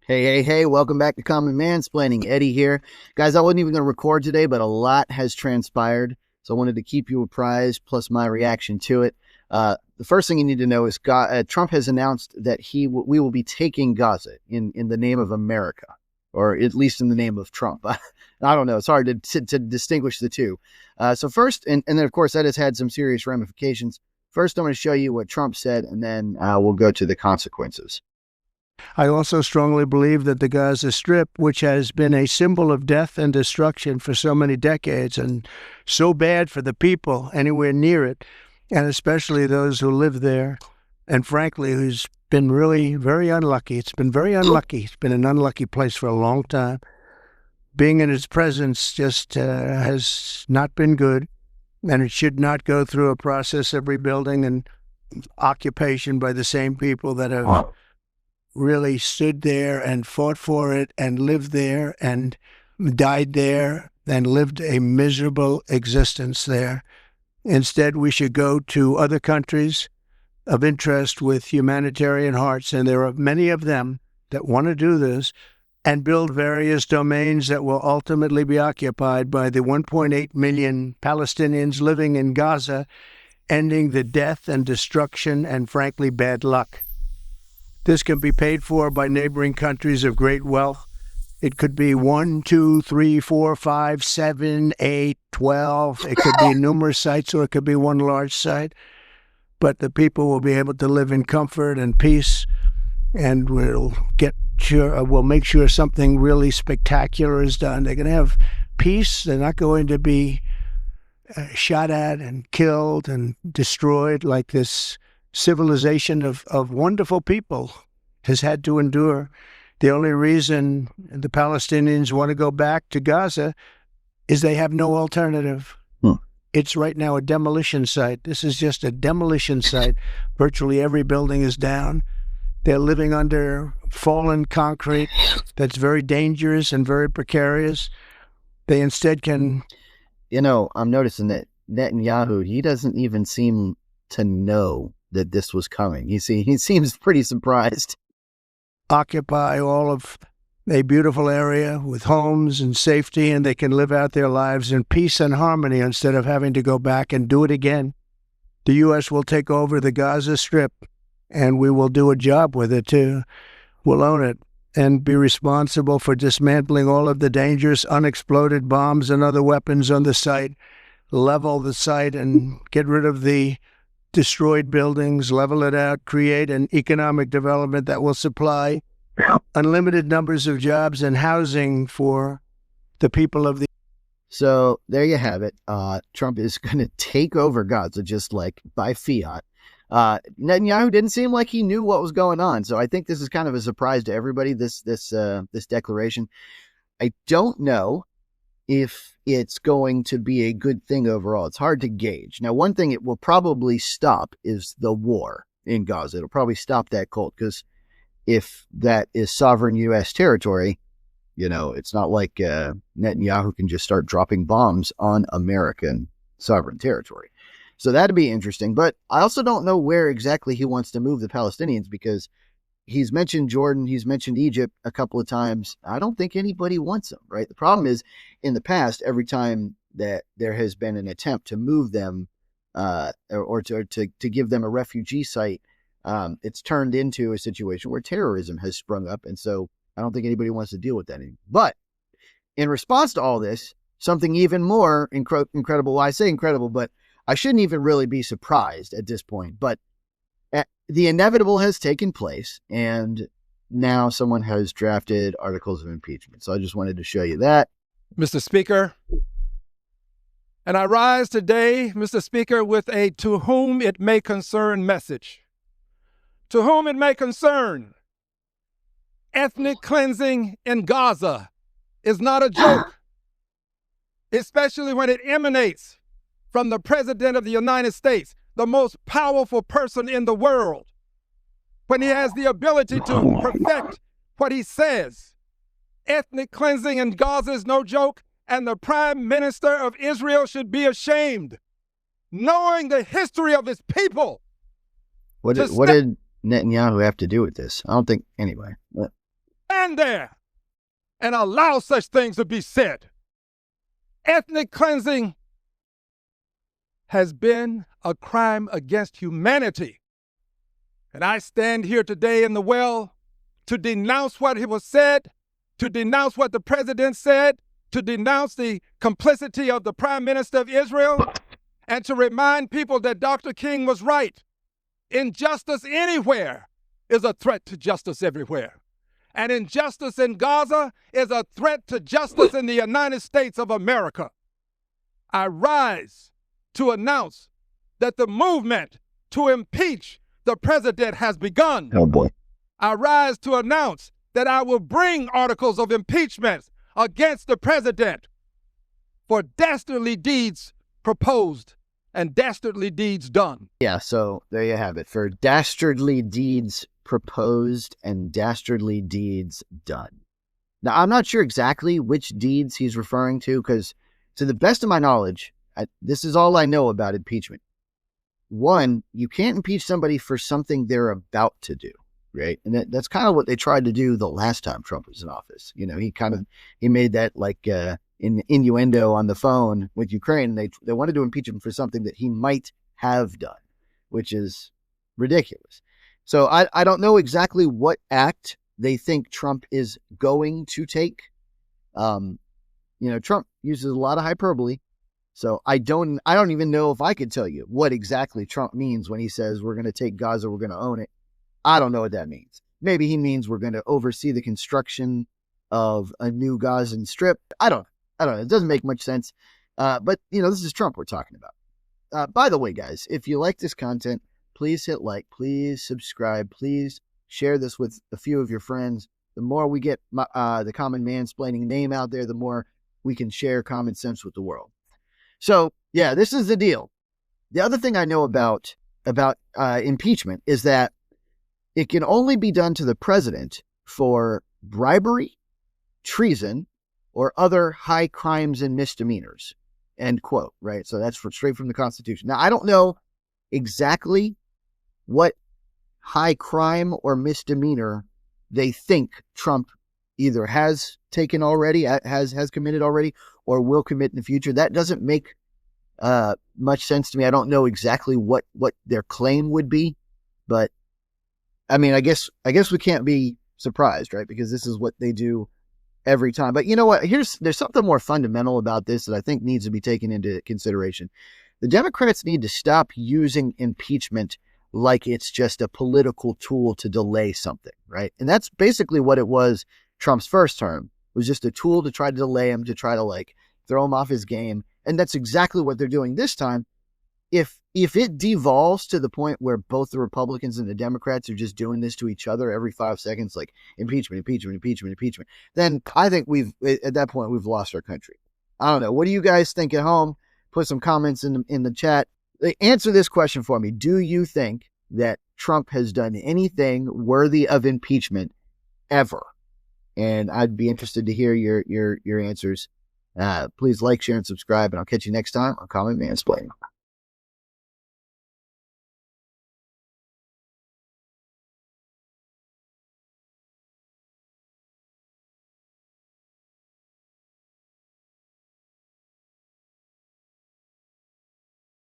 Hey, welcome back to Common Mansplaining. Eddie here. Guys, I wasn't even going to record today, but a lot has transpired, so I wanted to keep you apprised, plus my reaction to it. The first thing you need to know is Trump has announced that we will be taking Gaza in the name of America, or at least in the name of Trump. I don't know. It's hard to distinguish the two. So first, and then, of course, that has had some serious ramifications. First, I'm going to show you what Trump said, and then we'll go to the consequences. I also strongly believe that the Gaza Strip, which has been a symbol of death and destruction for so many decades and so bad for the people anywhere near it, and especially those who live there, and frankly, who's been really very unlucky. It's been very unlucky. It's been an unlucky place for a long time. Being in its presence just has not been good, and it should not go through a process of rebuilding and occupation by the same people that have really stood there and fought for it and lived there and died there and lived a miserable existence there. Instead, we should go to other countries of interest with humanitarian hearts, and there are many of them that want to do this, and build various domains that will ultimately be occupied by the 1.8 million Palestinians living in Gaza, ending the death and destruction and, frankly, bad luck. This can be paid for by neighboring countries of great wealth. It could be 1, 2, 3, 4, 5, 7, 8, 12. It could be numerous sites, or it could be one large site. But the people will be able to live in comfort and peace, and we'll make sure something really spectacular is done. They're going to have peace. They're not going to be shot at and killed and destroyed like this civilization of wonderful people has had to endure. The only reason the Palestinians want to go back to Gaza is they have no alternative. It's right now a demolition site. This is just a demolition site. Virtually every building is down. They're living under fallen concrete that's very dangerous and very precarious. They instead can... I'm noticing that Netanyahu, he doesn't even seem to know that this was coming. He seems pretty surprised. Occupy all of a beautiful area with homes and safety, and they can live out their lives in peace and harmony instead of having to go back and do it again. The U.S. will take over the Gaza Strip, and we will do a job with it too. We'll own it and be responsible for dismantling all of the dangerous unexploded bombs and other weapons on the site, level the site and get rid of the destroyed buildings, level it out, create an economic development that will supply unlimited numbers of jobs and housing for the people of the... So there you have it. Trump is going to take over Gaza just like by fiat. Netanyahu didn't seem like he knew what was going on. So I think this is kind of a surprise to everybody, this declaration. I don't know if it's going to be a good thing overall. It's hard to gauge. Now, one thing it will probably stop is the war in Gaza. It'll probably stop that cult, because if that is sovereign U.S. territory, it's not like Netanyahu can just start dropping bombs on American sovereign territory. So that'd be interesting. But I also don't know where exactly he wants to move the Palestinians, because he's mentioned Jordan, he's mentioned Egypt a couple of times. I don't think anybody wants them, right? The problem is, in the past, every time that there has been an attempt to move them or to give them a refugee site, it's turned into a situation where terrorism has sprung up. And so I don't think anybody wants to deal with that anymore. But in response to all this, something even more incredible. Well, I say incredible, but I shouldn't even really be surprised at this point. But the inevitable has taken place, and now someone has drafted articles of impeachment. So I just wanted to show you that. Mr. Speaker, and I rise today, Mr. Speaker, with a to whom it may concern message. To whom it may concern, ethnic cleansing in Gaza is not a joke, especially when it emanates from the President of the United States, the most powerful person in the world, when he has the ability to perfect what he says. Ethnic cleansing in Gaza is no joke, and the Prime Minister of Israel should be ashamed, knowing the history of his people. What did Netanyahu have to do with this? I don't think, anyway. stand there and allow such things to be said. Ethnic cleansing has been a crime against humanity. And I stand here today in the well to denounce what was said, to denounce what the president said, to denounce the complicity of the Prime Minister of Israel, and to remind people that Dr. King was right. Injustice anywhere is a threat to justice everywhere. And injustice in Gaza is a threat to justice in the United States of America. I rise to announce that the movement to impeach the president has begun. Oh boy. I rise to announce that I will bring articles of impeachment against the president for dastardly deeds proposed and dastardly deeds done. Yeah, so there you have it. For dastardly deeds proposed and dastardly deeds done. Now, I'm not sure exactly which deeds he's referring to, because to the best of my knowledge, this is all I know about impeachment. One, you can't impeach somebody for something they're about to do, right? And that's kind of what they tried to do the last time Trump was in office. You know, he made that like in innuendo on the phone with Ukraine. They wanted to impeach him for something that he might have done, which is ridiculous. So I don't know exactly what act they think Trump is going to take. Trump uses a lot of hyperbole. So I don't even know if I could tell you what exactly Trump means when he says we're going to take Gaza, we're going to own it. I don't know what that means. Maybe he means we're going to oversee the construction of a new Gazan strip. I don't know. It doesn't make much sense. But this is Trump we're talking about. By the way, guys, if you like this content, please hit like, please subscribe, please share this with a few of your friends. The more we get the common mansplaining name out there, the more we can share common sense with the world. So, yeah, this is the deal. The other thing I know about impeachment is that it can only be done to the president for bribery, treason, or other high crimes and misdemeanors, end quote, right? So that's straight from the Constitution. Now, I don't know exactly what high crime or misdemeanor they think Trump either has taken already, has committed already, or will commit in the future. That doesn't make much sense to me. I don't know exactly what their claim would be, but I mean, I guess we can't be surprised, right? Because this is what they do every time. But you know what? There's something more fundamental about this that I think needs to be taken into consideration. The Democrats need to stop using impeachment like it's just a political tool to delay something, right? And that's basically what it was Trump's first term. It was just a tool to try to delay him, to try to like throw him off his game. And that's exactly what they're doing this time. If it devolves to the point where both the Republicans and the Democrats are just doing this to each other every 5 seconds, like impeachment, then I think at that point we've lost our country. I don't know. What do you guys think at home? Put some comments in the chat. Answer this question for me. Do you think that Trump has done anything worthy of impeachment ever? And I'd be interested to hear your answers. Please like, share, and subscribe, and I'll catch you next time on Common Mansplaining.